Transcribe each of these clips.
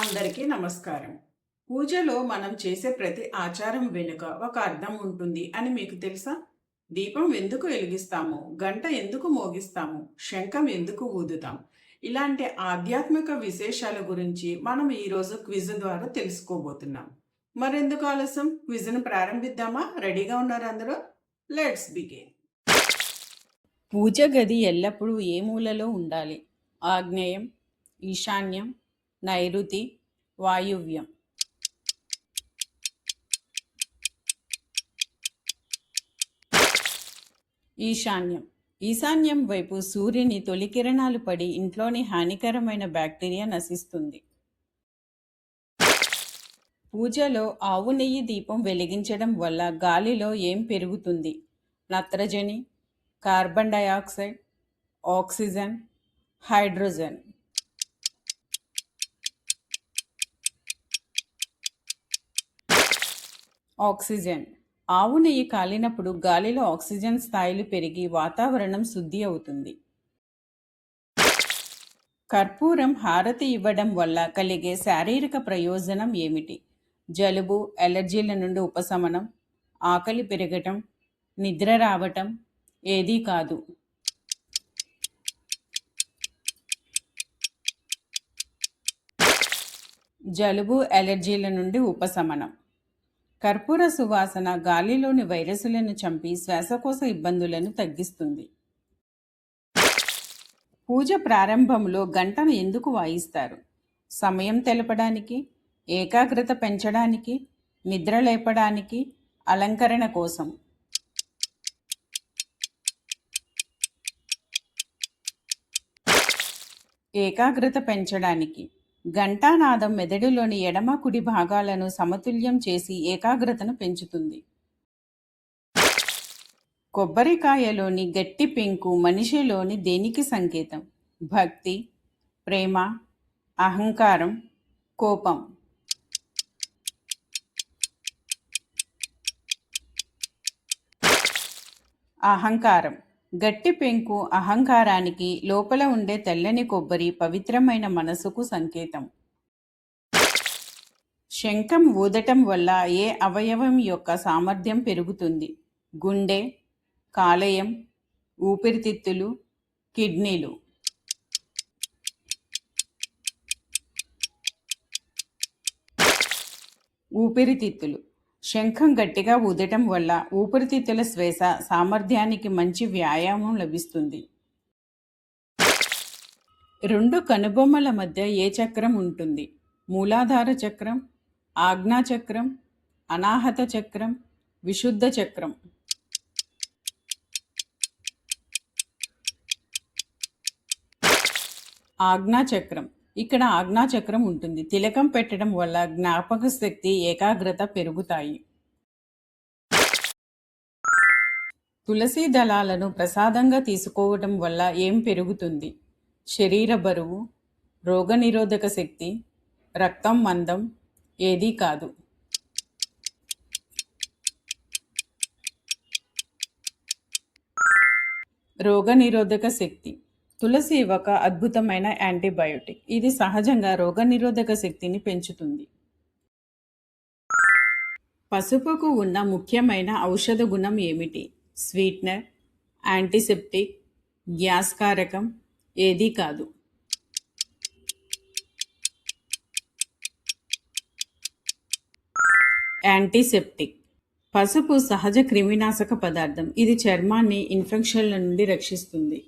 అందరికీ నమస్కారం. పూజలో మనం చేసే ప్రతి ఆచారం వెనుక ఒక అర్థం ఉంటుంది అని మీకు తెలుసా? దీపం ఎందుకు వెలిగిస్తాము? గంట ఎందుకు మోగిస్తాము? శంఖం ఎందుకు ఊదుతాం? ఇలాంటి ఆధ్యాత్మిక విశేషాల గురించి మనం ఈరోజు క్విజ్ ద్వారా తెలుసుకోబోతున్నాం. మరెందుకు ఆలస్యం? క్విజ్ను ప్రారంభిద్దామా? రెడీగా ఉన్నారు అందరూ? Let's begin. పూజ గది ఎల్లప్పుడూ ఏ మూలలో ఉండాలి? ఆగ్నేయం, ఈశాన్యం, నైరుతి, వాయువ్యం. ఈశాన్యం. ఈశాన్యం వైపు సూర్యుని తొలి కిరణాలు పడి ఇంట్లోని హానికరమైన బ్యాక్టీరియా నశిస్తుంది. పూజలో ఆవు నెయ్యి దీపం వెలిగించడం వల్ల గాలిలో ఏం పెరుగుతుంది? నత్రజని, carbon dioxide, oxygen, hydrogen. Oxygen. ఆవు నెయ్యి కాలినప్పుడు గాలిలో ఆక్సిజన్ స్థాయిలు పెరిగి వాతావరణం శుద్ధి అవుతుంది. కర్పూరం హారతి ఇవ్వడం వల్ల కలిగే శారీరక ప్రయోజనం ఏమిటి? జలుబు, అలర్జీల నుండి ఉపశమనం, ఆకలి పెరగటం, నిద్ర రావటం. ఏదీ కాదు. జలుబు, అలర్జీల నుండి ఉపశమనం. కర్పూర సువాసన గాలిలోని వైరస్లను చంపి శ్వాసకోశ ఇబ్బందులను తగ్గిస్తుంది. పూజ ప్రారంభంలో గంటను ఎందుకు వాయిస్తారు? సమయం తెలపడానికి, ఏకాగ్రత పెంచడానికి, నిద్ర లేపడానికి, అలంకరణ కోసం. ఏకాగ్రత పెంచడానికి. ఘంటానాదం మెదడులోని ఎడమ కుడి భాగాలను సమతుల్యం చేసి ఏకాగ్రతను పెంచుతుంది. కొబ్బరికాయలోని గట్టి పెంకు మనిషిలోని దేనికి సంకేతం? భక్తి, ప్రేమ, అహంకారం, కోపం. అహంకారం. గట్టి పెంకు అహంకారానికి, లోపల ఉండే తెల్లని కొబ్బరి పవిత్రమైన మనసుకు సంకేతం. శంఖం ఊదటం వల్ల ఏ అవయవం యొక్క సామర్థ్యం పెరుగుతుంది? గుండె, కాలేయం, ఊపిరితిత్తులు, కిడ్నీలు. ఊపిరితిత్తులు. శంఖం గట్టిగా ఊదటం వల్ల ఊపిరితిత్తుల శ్వాస సామర్థ్యానికి మంచి వ్యాయామం లభిస్తుంది. రెండు కనుబొమ్మల మధ్య ఏ చక్రం ఉంటుంది? మూలాధార చక్రం, ఆజ్ఞా చక్రం, అనాహత చక్రం, విశుద్ధ చక్రం. ఆజ్ఞా చక్రం. ఇక్కడ ఆజ్ఞా చక్రం ఉంటుంది. తిలకం పెట్టడం వల్ల జ్ఞాపక శక్తి, ఏకాగ్రత పెరుగుతాయి. తులసి దళాలను ప్రసాదంగా తీసుకోవటం వల్ల ఏం పెరుగుతుంది? శరీర బరువు, రోగనిరోధక శక్తి, రక్తం మందం. ఏదీ కాదు. రోగనిరోధక శక్తి. తులసి ఒక అద్భుతమైన యాంటీబయోటిక్. ఇది సహజంగా రోగనిరోధక శక్తిని పెంచుతుంది. పసుపుకు ఉన్న ముఖ్యమైన ఔషధ గుణం ఏమిటి? స్వీట్నర్, యాంటీసెప్టిక్, గ్యాస్ కారకం. ఏదీ కాదు. యాంటీసెప్టిక్. పసుపు సహజ క్రిమినాశక పదార్థం. ఇది చర్మాన్ని ఇన్ఫెక్షన్ల నుండి రక్షిస్తుంది.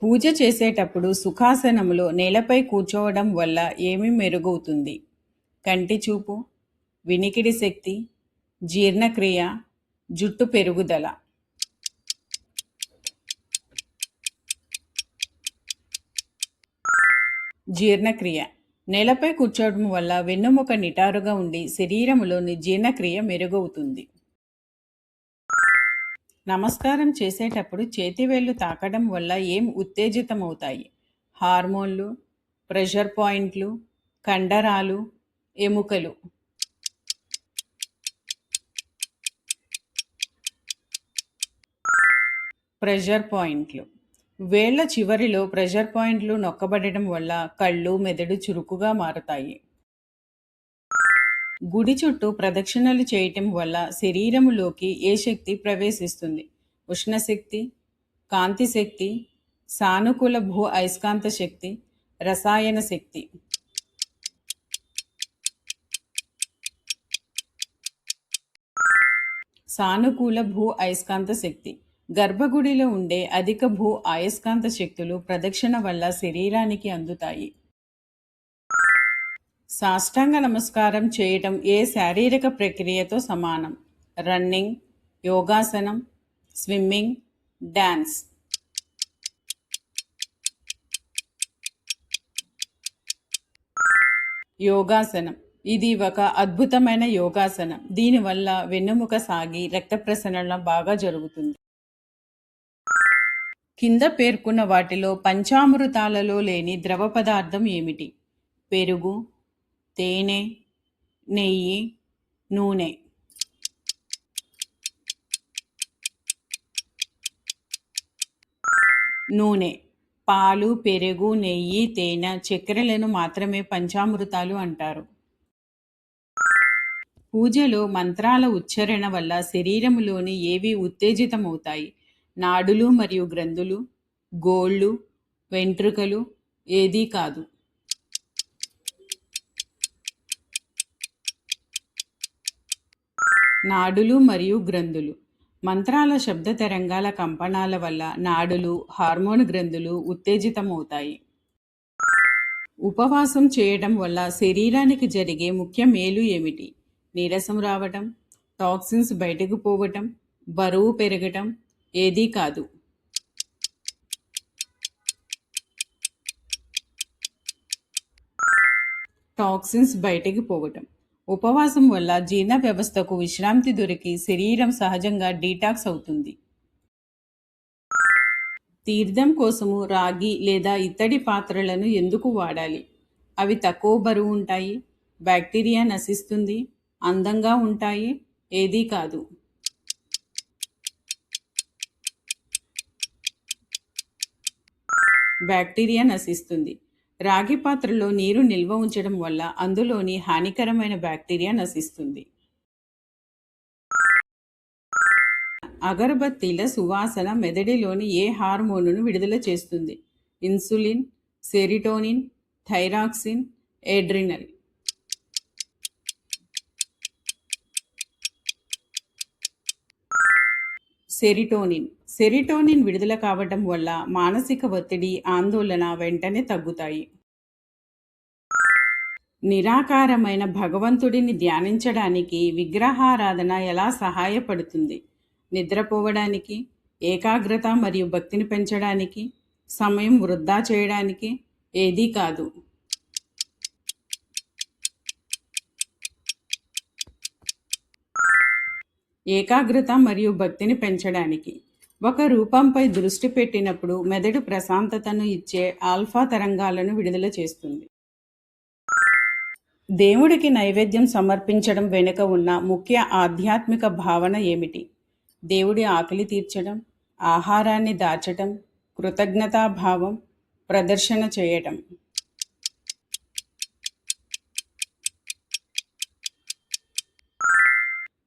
పూజ చేసేటప్పుడు సుఖాసనంలో నేలపై కూర్చోవడం వల్ల ఏమి మెరుగవుతుంది? కంటి చూపు, వినికిడి శక్తి, జీర్ణక్రియ, జుట్టు పెరుగుదల. జీర్ణక్రియ. నేలపై కూర్చోవడం వల్ల వెన్నుముక నిటారుగా ఉండి శరీరంలోని జీర్ణక్రియ మెరుగవుతుంది. నమస్కారం చేసేటప్పుడు చేతివేళ్లు తాకడం వల్ల ఏం ఉత్తేజితమవుతాయి? హార్మోన్లు, ప్రెషర్ పాయింట్లు, కండరాలు, ఎముకలు. ప్రెషర్ పాయింట్లు. వేళ్ల చివరిలో ప్రెషర్ పాయింట్లు నొక్కబడటం వల్ల కళ్ళు మెదడు చురుకుగా మారతాయి. గుడి చుట్టూ ప్రదక్షిణలు చేయటం వల్ల శరీరములోకి ఏ శక్తి ప్రవేశిస్తుంది? ఉష్ణశక్తి, కాంతి శక్తి, సానుకూల భూ అయస్కాంత శక్తి, రసాయన శక్తి. సానుకూల భూ అయస్కాంత శక్తి. గర్భగుడిలో ఉండే అధిక భూ అయస్కాంత శక్తులు ప్రదక్షిణ వల్ల శరీరానికి అందుతాయి. సాష్టాంగ నమస్కారం చేయటం ఏ శారీరక ప్రక్రియతో సమానం? రన్నింగ్, యోగాసనం, స్విమ్మింగ్, డ్యాన్స్. యోగాసనం. ఇది ఒక అద్భుతమైన యోగాసనం. దీనివల్ల వెన్నుముక సాగి రక్త ప్రసరణ బాగా జరుగుతుంది. కింద పేర్కొన్న వాటిలో పంచామృతాలలో లేని ద్రవ పదార్థం ఏమిటి? పెరుగు, తేనె, నెయ్యి, నూనె. నూనె. పాలు, పెరుగు, నెయ్యి, తేనె, చక్కెరలను మాత్రమే పంచామృతాలు అంటారు. పూజలో మంత్రాల ఉచ్చారణ వల్ల శరీరములోని ఏవి ఉత్తేజితమవుతాయి? నాడులు మరియు గ్రంథులు, గోళ్ళు, వెంట్రుకలు. ఏదీ కాదు. నాడులు మరియు గ్రంథులు. మంత్రాల శబ్ద తరంగాల కంపనాల వల్ల నాడులు, హార్మోన్ గ్రంథులు ఉత్తేజితమవుతాయి. ఉపవాసం చేయడం వల్ల శరీరానికి జరిగే ముఖ్య మేలు ఏమిటి? నీరసం రావటం, టాక్సిన్స్ బయటకు పోవటం, బరువు పెరగటం. ఏదీ కాదు. టాక్సిన్స్ బయటకు పోవటం. ఉపవాసం వల్ల జీర్ణ వ్యవస్థకు విశ్రాంతి దొరికి శరీరం సహజంగా డీటాక్స్ అవుతుంది. తీర్థం కోసము రాగి లేదా ఇత్తడి పాత్రలను ఎందుకు వాడాలి? అవి తక్కువ బరువు ఉంటాయి, బ్యాక్టీరియా నశిస్తుంది, అందంగా ఉంటాయి. ఏదీ కాదు. బ్యాక్టీరియా నశిస్తుంది. రాగి పాత్రలో నీరు నిల్వ ఉంచడం వల్ల అందులోని హానికరమైన బ్యాక్టీరియా నశిస్తుంది. అగరబత్తీల సువాసన మెదడులోని ఏ హార్మోనును విడుదల చేస్తుంది? Insulin, serotonin, thyroxine, adrenal. Serotonin. Serotonin విడుదల కావటం వల్ల మానసిక ఒత్తిడి, ఆందోళన వెంటనే తగ్గుతాయి. నిరాకారమైన భగవంతుడిని ధ్యానించడానికి విగ్రహారాధన ఎలా సహాయపడుతుంది? నిద్రపోవడానికి, ఏకాగ్రత మరియు భక్తిని పెంచడానికి, సమయం వృధా చేయడానికి. ఏదీ కాదు. ఏకాగ్రత మరియు భక్తిని పెంచడానికి. ఒక రూపంపై దృష్టి పెట్టినప్పుడు మెదడు ప్రశాంతతను ఇచ్చే ఆల్ఫా తరంగాలను విడుదల చేస్తుంది. దేవుడికి నైవేద్యం సమర్పించడం వెనుక ఉన్న ముఖ్య ఆధ్యాత్మిక భావన ఏమిటి? దేవుడి ఆకలి తీర్చడం, ఆహారాన్ని దాచటం, కృతజ్ఞతాభావం ప్రదర్శన చేయటం.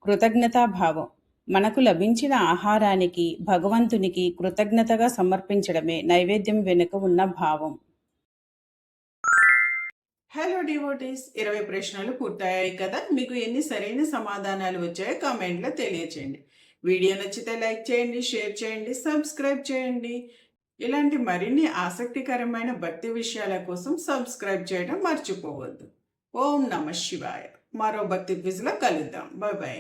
కృతజ్ఞతాభావం. మనకు లభించిన ఆహారానికి భగవంతునికి కృతజ్ఞతగా సమర్పించడమే నైవేద్యం వెనుక ఉన్న భావం. హలో డివోటీస్, 20 ప్రశ్నలు పూర్తయ్యాయి కదా? మీకు ఎన్ని సరైన సమాధానాలు వచ్చాయో కామెంట్లో తెలియచేయండి. వీడియో నచ్చితే లైక్ చేయండి, షేర్ చేయండి, సబ్స్క్రైబ్ చేయండి. ఇలాంటి మరిన్ని ఆసక్తికరమైన భక్తి విషయాల కోసం సబ్స్క్రైబ్ చేయడం మర్చిపోవద్దు. ఓం నమః శివాయ. మరో భక్తి క్విజ్లో కలుద్దాం. Bye bye.